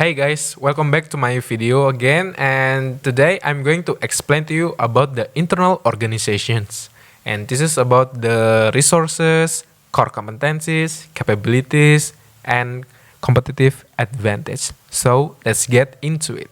Hey guys, welcome back to my video again, and today I'm going to explain to you about the internal organizations. And this is about the resources, core competencies, capabilities, and competitive advantage. So let's get into it.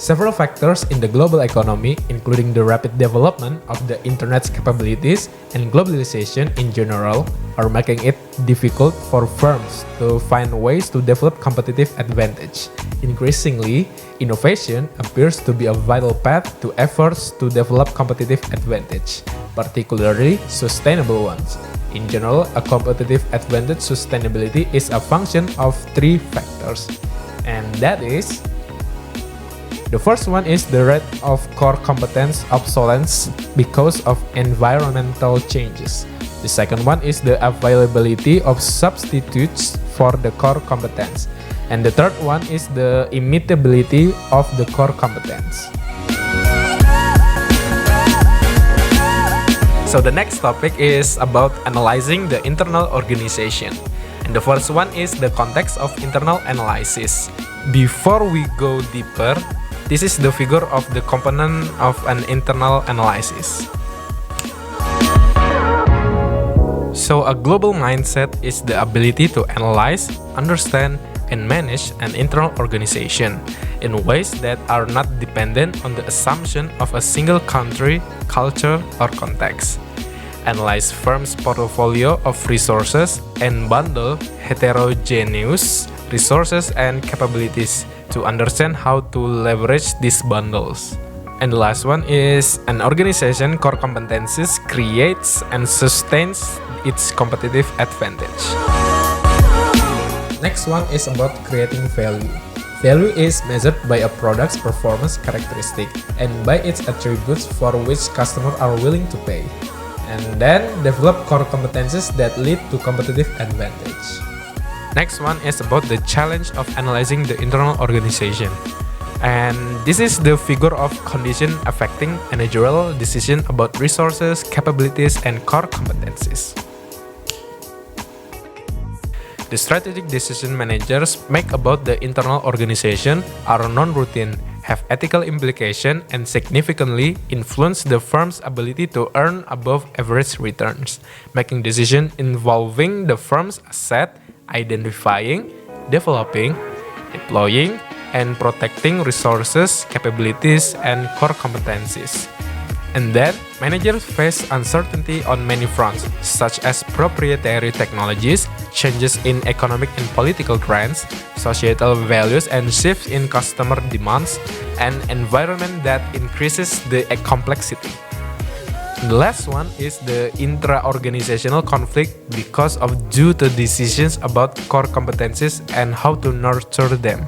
Several factors in the global economy, including the rapid development of the internet's capabilities and globalization in general, are making it difficult for firms to find ways to develop competitive advantage. Increasingly, innovation appears to be a vital path to efforts to develop competitive advantage, particularly sustainable ones. In general, a competitive advantage sustainability is a function of three factors, and that is: the first one is the rate of core competence obsolescence because of environmental changes. The second one is the availability of substitutes for the core competence. And the third one is the immutability of the core competence. So the next topic is about analyzing the internal organization. And the first one is the context of internal analysis. Before we go deeper, this is the figure of the component of an internal analysis. So a global mindset is the ability to analyze, understand, and manage an internal organization in ways that are not dependent on the assumption of a single country, culture, or context. Analyze firms' portfolio of resources and bundle heterogeneous resources and capabilities to understand how to leverage these bundles. And the last one is an organization core competencies creates and sustains its competitive advantage. Next one is about creating value. Value is measured by a product's performance characteristic and by its attributes for which customers are willing to pay. And then develop core competencies that lead to competitive advantage. Next one is about the challenge of analyzing the internal organization. And this is the figure of condition affecting managerial decision about resources, capabilities, and core competencies. The strategic decision managers make about the internal organization are non-routine, have ethical implication, and significantly influence the firm's ability to earn above average returns, making decisions involving the firm's asset, identifying, developing, deploying, and protecting resources, capabilities, and core competencies. And then, managers face uncertainty on many fronts, such as proprietary technologies, changes in economic and political trends, societal values and shifts in customer demands, and environment that increases the complexity. The last one is the intra-organizational conflict because of due to decisions about core competencies and how to nurture them.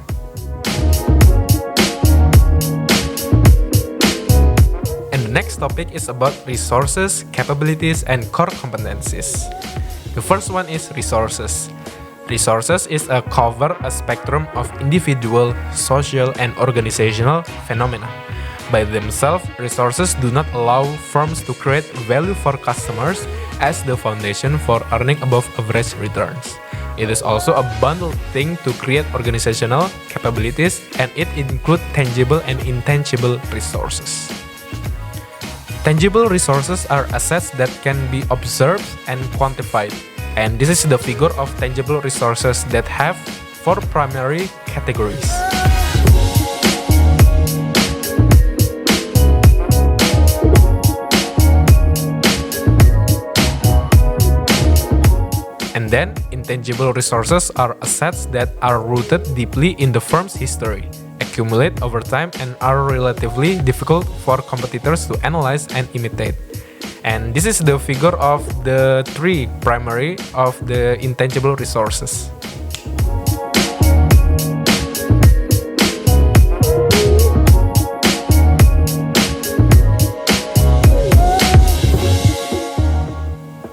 And the next topic is about resources, capabilities, and core competencies. The first one is resources. Resources is cover a spectrum of individual, social, and organizational phenomena. By themselves, resources do not allow firms to create value for customers as the foundation for earning above average returns. It is also a bundled thing to create organizational capabilities, and it includes tangible and intangible resources. Tangible resources are assets that can be observed and quantified, and this is the figure of tangible resources that have four primary categories. And then, intangible resources are assets that are rooted deeply in the firm's history, accumulate over time, and are relatively difficult for competitors to analyze and imitate. And this is the figure of the three primary of the intangible resources.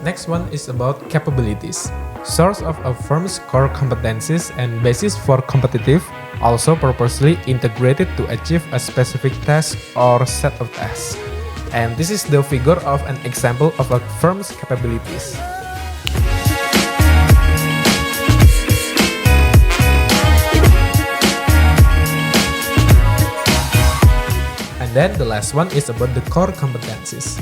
Next one is about capabilities. Source of a firm's core competencies and basis for competitive also purposely integrated to achieve a specific task or set of tasks. And this is the figure of an example of a firm's capabilities. And then the last one is about the core competencies.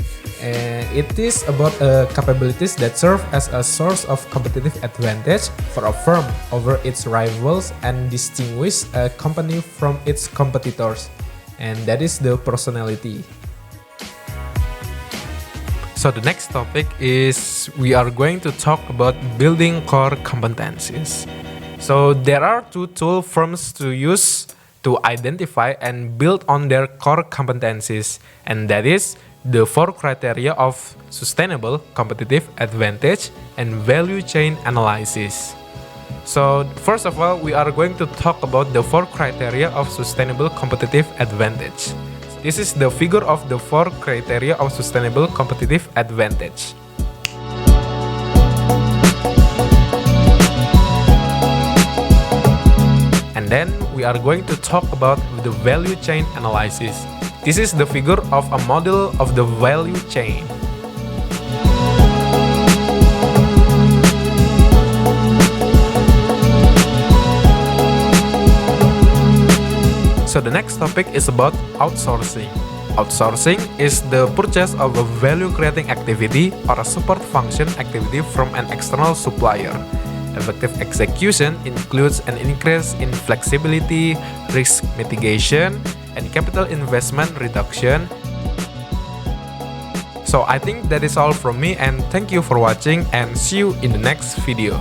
It is about capabilities that serve as a source of competitive advantage for a firm over its rivals and distinguish a company from its competitors. And that is the personality. So the next topic is we are going to talk about building core competencies. So there are two tools firms to use to identify and build on their core competencies, and that is the 4 criteria of sustainable competitive advantage and value chain analysis. So first of all, we are going to talk about the 4 criteria of sustainable competitive advantage. This is the figure of the 4 criteria of sustainable competitive advantage. And then we are going to talk about the value chain analysis. This is the figure of a model of the value chain. So the next topic is about outsourcing. Outsourcing is the purchase of a value-creating activity or a support function activity from an external supplier. Effective execution includes an increase in flexibility, risk mitigation, and capital investment reduction. So I think that is all from me, and thank you for watching, and see you in the next video.